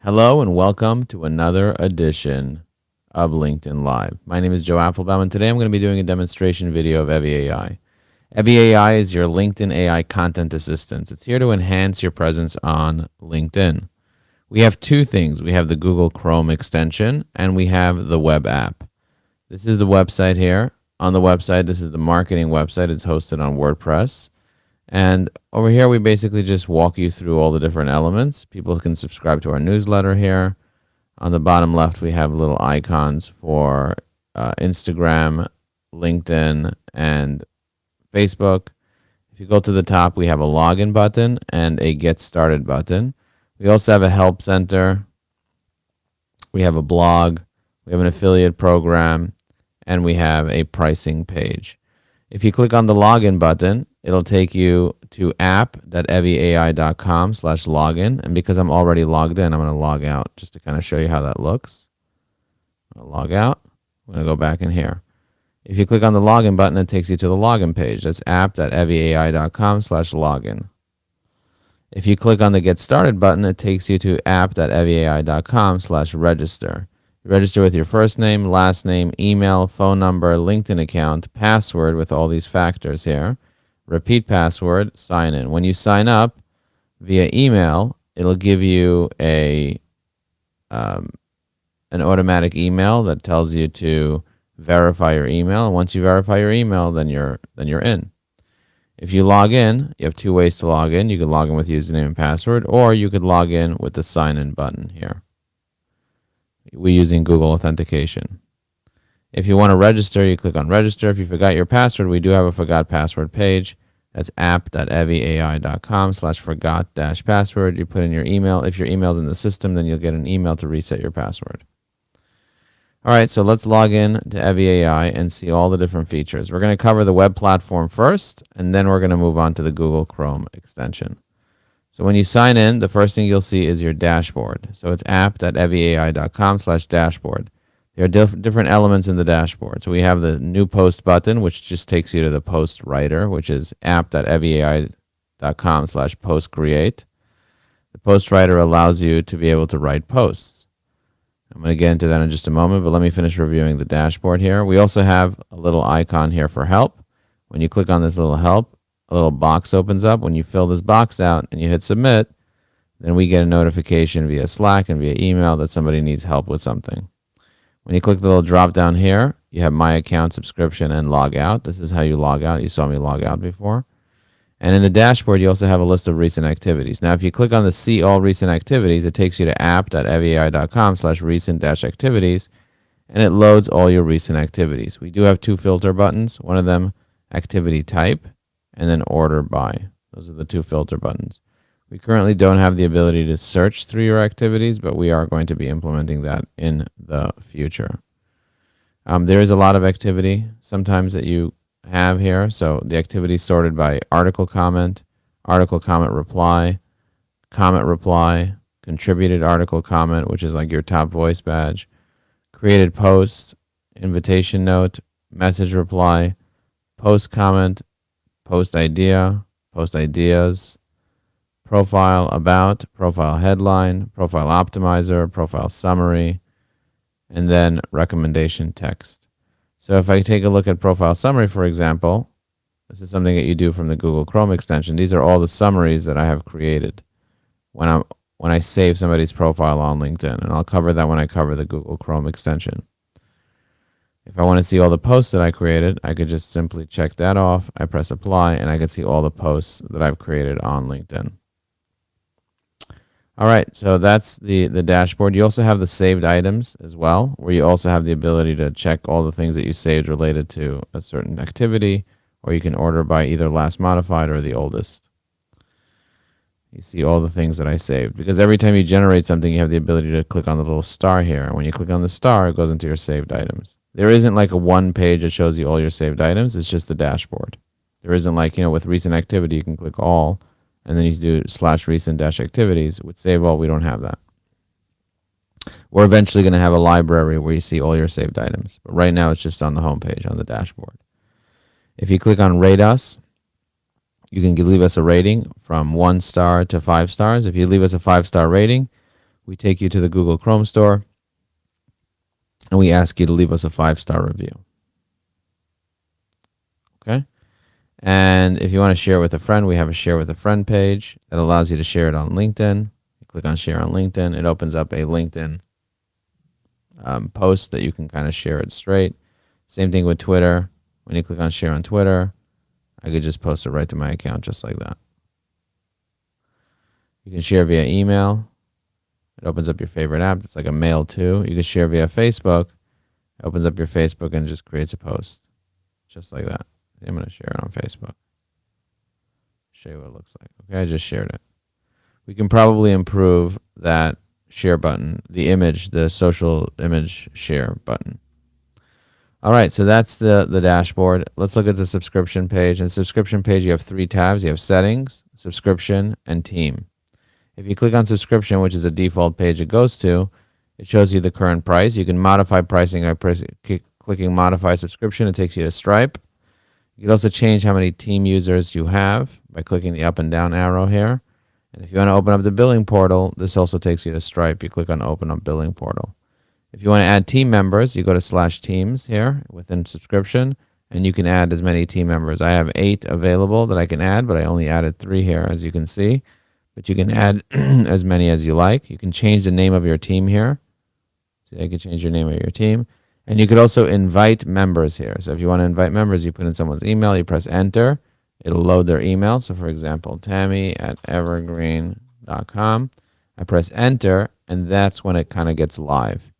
Hello and welcome to another edition of LinkedIn Live. My name is Joe Apfelbaum, and today I'm going to be doing a demonstration video of evyAI. evyAI is your LinkedIn AI content assistant. It's here to enhance your presence on LinkedIn. We have two things. We have the Google Chrome extension and we have the web app. This is the website here. On the website, this is the marketing website. It's hosted on WordPress. And over here, we basically just walk you through all the different elements. People can subscribe to our newsletter here. On the bottom left, we have little icons for Instagram, LinkedIn, and Facebook. If you go to the top, we have a login button and a get started button. We also have a help center. We have a blog. We have an affiliate program, and we have a pricing page. If you click on the login button, it'll take you to app.evyai.com/login. And because I'm already logged in, I'm going to log out just to kind of show you how that looks. I'll log out. I'm going to go back in here. If you click on the login button, it takes you to the login page. That's app.evyai.com/login. If you click on the get started button, it takes you to app.evyai.com/register. You register with your first name, last name, email, phone number, LinkedIn account, password with all these factors here. Repeat password, sign in. When you sign up via email, it'll give you an automatic email that tells you to verify your email. And once you verify your email, then you're in. If you log in, you have two ways to log in. You could log in with username and password, or you could log in with the sign in button here. We're using Google authentication. If you want to register, you click on register. If you forgot your password, we do have a forgot password page. That's app.evyai.com/forgot-password. You put in your email. If your email's in the system, then you'll get an email to reset your password. All right, so let's log in to evyAI and see all the different features. We're going to cover the web platform first, and then we're going to move on to the Google Chrome extension. So when you sign in, the first thing you'll see is your dashboard. So it's app.evyai.com/dashboard. There are different elements in the dashboard. So we have the new post button, which just takes you to the post writer, which is app.evyai.com/post create. The post writer allows you to be able to write posts. I'm going to get into that in just a moment, but let me finish reviewing the dashboard here. We also have a little icon here for help. When you click on this little help, a little box opens up. When you fill this box out and you hit submit, then we get a notification via Slack and via email that somebody needs help with something. When you click the little drop down here, you have my account, subscription, and log out. This is how you log out. You saw me log out before. And in the dashboard, you also have a list of recent activities. Now, if you click on the see all recent activities, it takes you to app.evyai.com/recent-activities, and it loads all your recent activities. We do have two filter buttons. One of them, activity type, and then order by. Those are the two filter buttons. We currently don't have the ability to search through your activities, but we are going to be implementing that in the future. There is a lot of activity sometimes that you have here. So the activity is sorted by article comment reply, contributed article comment, which is like your top voice badge, created post, invitation note, message reply, post comment, post idea, post ideas, profile about, profile headline, profile optimizer, profile summary, and then recommendation text. So if I take a look at profile summary, for example, this is something that you do from the Google Chrome extension. These are all the summaries that I have created when I save somebody's profile on LinkedIn, and I'll cover that when I cover the Google Chrome extension. If I want to see all the posts that I created, I could just simply check that off. I press apply, and I can see all the posts that I've created on LinkedIn. All right, so that's the dashboard. You also have the saved items as well, where you also have the ability to check all the things that you saved related to a certain activity, or you can order by either last modified or the oldest. You see all the things that I saved, because every time you generate something, you have the ability to click on the little star here. And when you click on the star, it goes into your saved items. There isn't like a one page that shows you all your saved items. It's just the dashboard. There isn't like, with recent activity, you can click all, and then you do /recent-activities. With Save All, we don't have that. We're eventually going to have a library where you see all your saved items. But right now, it's just on the home page, on the dashboard. If you click on Rate Us, you can leave us a rating from 1 star to 5 stars. If you leave us a 5-star rating, we take you to the Google Chrome store, and we ask you to leave us a 5-star review. Okay? And if you want to share it with a friend, we have a share with a friend page that allows you to share it on LinkedIn. You click on share on LinkedIn. It opens up a LinkedIn post that you can kind of share it straight. Same thing with Twitter. When you click on share on Twitter, I could just post it right to my account just like that. You can share via email. It opens up your favorite app. It's like a mail too. You can share via Facebook. It opens up your Facebook and just creates a post just like that. I'm going to share it on Facebook. Show you what it looks like. Okay, I just shared it. We can probably improve that share button, the image, the social image share button. All right, so that's the dashboard. Let's look at the subscription page. In the subscription page, you have 3 tabs. You have settings, subscription, and team. If you click on subscription, which is the default page it goes to, it shows you the current price. You can modify pricing by clicking modify subscription. It takes you to Stripe. You can also change how many team users you have by clicking the up and down arrow here. And if you want to open up the billing portal, this also takes you to Stripe. You click on open up billing portal. If you want to add team members, you go to /teams here within subscription, and you can add as many team members. I have 8 available that I can add, but I only added 3 here, as you can see. But you can add as many as you like. You can change the name of your team here. So you can change your name of your team. And you could also invite members here. So if you want to invite members, you put in someone's email, you press enter. It'll load their email. So for example, Tammy@evergreen.com. I press enter, and that's when it kind of gets live.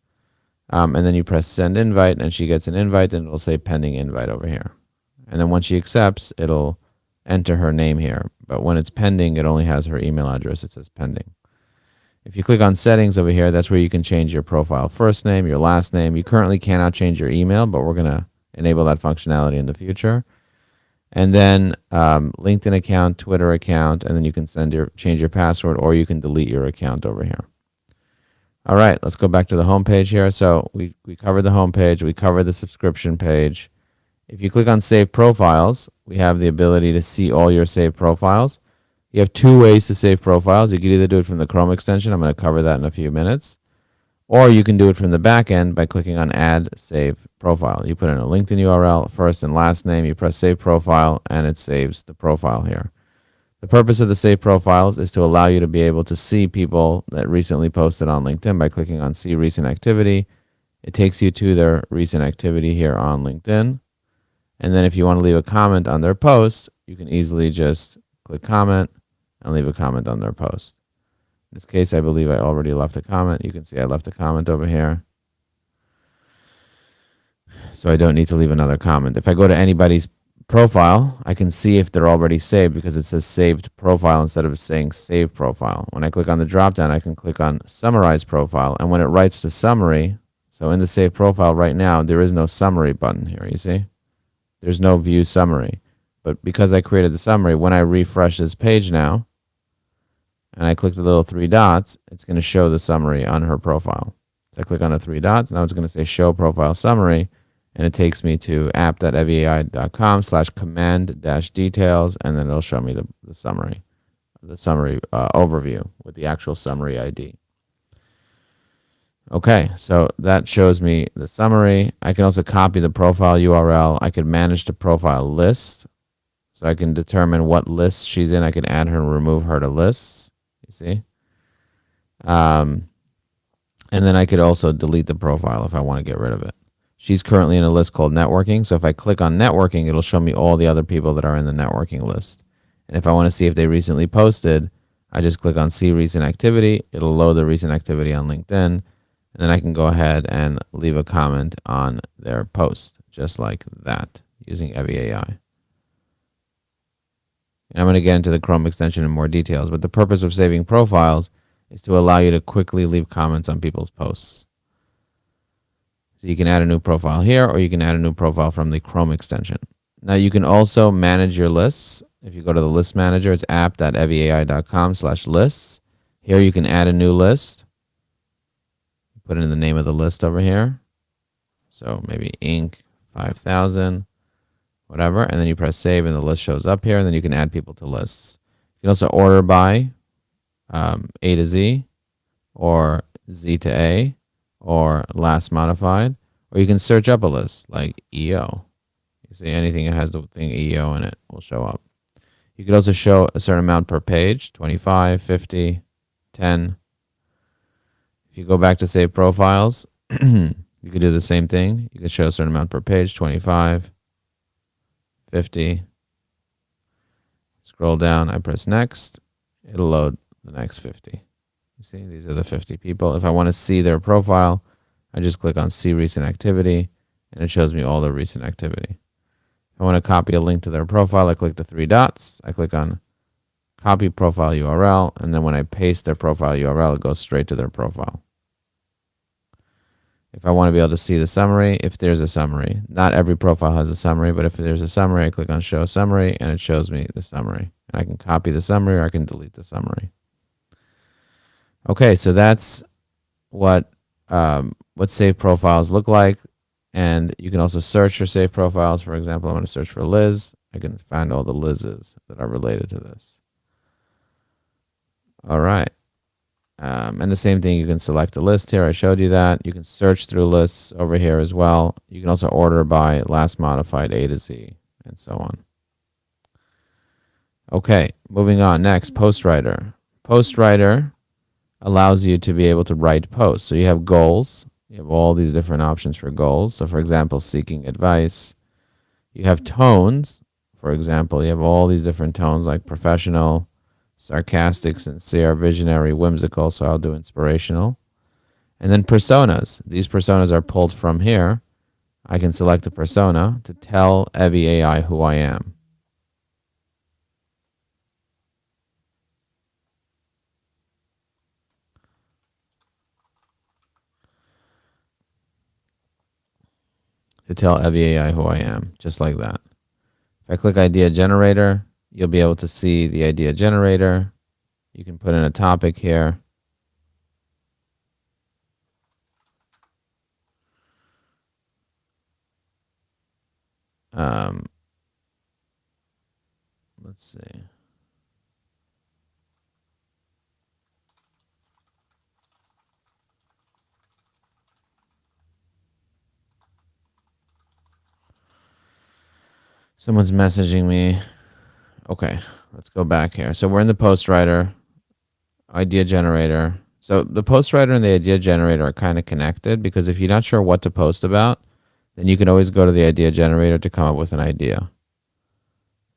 And then you press send invite, and she gets an invite, and it'll say pending invite over here. And then once she accepts, it'll enter her name here. But when it's pending, it only has her email address. It says pending. If you click on settings over here, that's where you can change your profile first name, your last name. You currently cannot change your email, but we're going to enable that functionality in the future. And then LinkedIn account, Twitter account, and then you can change your password, or you can delete your account over here. All right, let's go back to the home page here. So we covered the home page. We covered the subscription page. If you click on Save Profiles, we have the ability to see all your saved profiles. You have 2 ways to save profiles. You can either do it from the Chrome extension. I'm going to cover that in a few minutes. Or you can do it from the back end by clicking on Add Save Profile. You put in a LinkedIn URL, first and last name, you press Save Profile, and it saves the profile here. The purpose of the Save Profiles is to allow you to be able to see people that recently posted on LinkedIn by clicking on See Recent Activity. It takes you to their recent activity here on LinkedIn. And then if you want to leave a comment on their post, you can easily just click comment and leave a comment on their post. In this case, I believe I already left a comment. You can see I left a comment over here. So I don't need to leave another comment. If I go to anybody's profile, I can see if they're already saved because it says saved profile instead of saying save profile. When I click on the dropdown, I can click on summarize profile. And when it writes the summary, so in the save profile right now, there is no summary button here, you see? There's no view summary. But because I created the summary, when I refresh this page now, and I click the little 3 dots, it's going to show the summary on her profile. So I click on the 3 dots, now it's going to say show profile summary, and it takes me to app.evyai.com/command-details, and then it'll show me the summary overview with the actual summary ID. Okay, so that shows me the summary. I can also copy the profile URL. I could manage the profile list, so I can determine what list she's in. I can add her and remove her to lists. You see? And then I could also delete the profile if I want to get rid of it. She's currently in a list called networking. So if I click on networking, it'll show me all the other people that are in the networking list. And if I want to see if they recently posted, I just click on see recent activity. It'll load the recent activity on LinkedIn. And then I can go ahead and leave a comment on their post, just like that, using evyAI. And I'm going to get into the Chrome extension in more details, but the purpose of saving profiles is to allow you to quickly leave comments on people's posts. So you can add a new profile here, or you can add a new profile from the Chrome extension. Now you can also manage your lists. If you go to the list manager, it's app.evyai.com/lists. Here you can add a new list. Put in the name of the list over here. So maybe Inc. 5000. Whatever, and then you press save and the list shows up here, and then you can add people to lists. You can also order by A to Z, or Z to A, or last modified, or you can search up a list like EO. You see anything that has the thing EO in it will show up. You could also show a certain amount per page, 25, 50, 10. If you go back to save profiles, you could do the same thing. You could show a certain amount per page, 25, 50. Scroll down, I press next. It'll load the next 50. You see, these are the 50 people. If I want to see their profile, I just click on see recent activity, and it shows me all their recent activity. If I want to copy a link to their profile, I click the three dots. I click on copy profile URL, and then when I paste their profile URL, it goes straight to their profile. If I want to be able to see the summary, if there's a summary, not every profile has a summary, but if there's a summary, I click on show summary, and it shows me the summary. And I can copy the summary, or I can delete the summary. Okay, so that's what saved profiles look like. And you can also search for saved profiles. For example, I want to search for Liz. I can find all the Liz's that are related to this. All right. And the same thing, you can select a list here. I showed you that. You can search through lists over here as well. You can also order by last modified A to Z and so on. Okay, moving on. Next, PostWriter. PostWriter allows you to be able to write posts. So you have goals. You have all these different options for goals. So for example, seeking advice. You have tones. For example, you have all these different tones like professional, sarcastic, sincere, visionary, whimsical. So I'll do inspirational. And then personas. These personas are pulled from here. I can select a persona to tell evyAI who I am. To tell evyAI who I am, just like that. If I click idea generator, you'll be able to see the idea generator. You can put in a topic here. Let's see. Someone's messaging me. Okay, let's go back here. So we're in the PostWriter, idea generator. So the PostWriter and the idea generator are kind of connected, because if you're not sure what to post about, then you can always go to the idea generator to come up with an idea.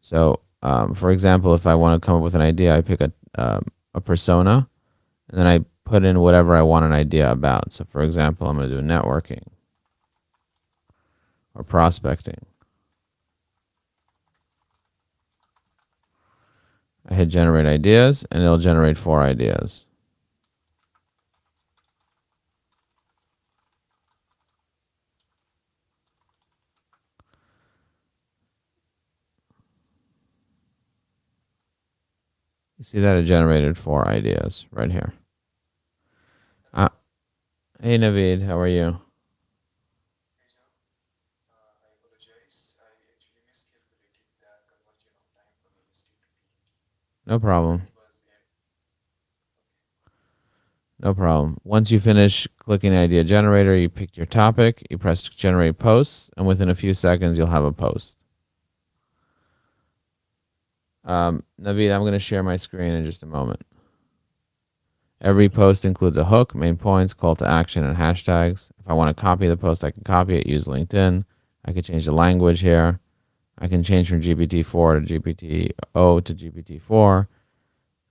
So for example, if I want to come up with an idea, I pick a persona, and then I put in whatever I want an idea about. So for example, I'm going to do networking or prospecting. I hit generate ideas, and it'll generate 4 ideas. You see that it generated 4 ideas right here. Hey Naveed, how are you? No problem. No problem. Once you finish clicking idea generator, you pick your topic, you press generate posts, and within a few seconds, you'll have a post. Naveed, I'm going to share my screen in just a moment. Every post includes a hook, main points, call to action, and hashtags. If I want to copy the post, I can copy it, use LinkedIn. I can change the language here. I can change from GPT-4 to GPT-0 to GPT-4.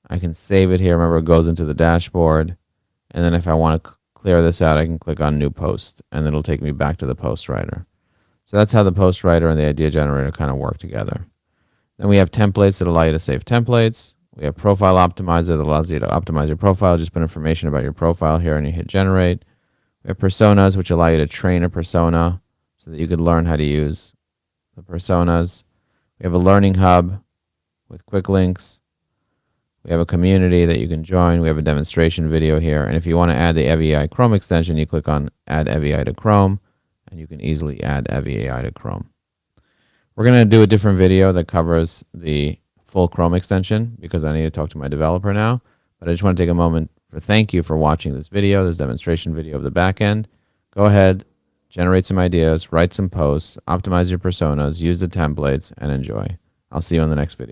I can save it here. Remember, it goes into the dashboard. And then if I want to clear this out, I can click on new post, and it'll take me back to the PostWriter. So that's how the PostWriter and the idea generator kind of work together. Then we have templates that allow you to save templates. We have profile optimizer that allows you to optimize your profile. Just put information about your profile here and you hit generate. We have personas, which allow you to train a persona so that you could learn how to use the personas. We have a learning hub with quick links. We have a community that you can join. We have a demonstration video here. And if you want to add the evyAI Chrome extension, you click on add evyAI to Chrome, and you can easily add evyAI to Chrome. We're going to do a different video that covers the full Chrome extension because I need to talk to my developer now. But I just want to take a moment thank you for watching this video, this demonstration video of the back end. Go ahead, generate some ideas, write some posts, optimize your personas, use the templates, and enjoy. I'll see you on the next video.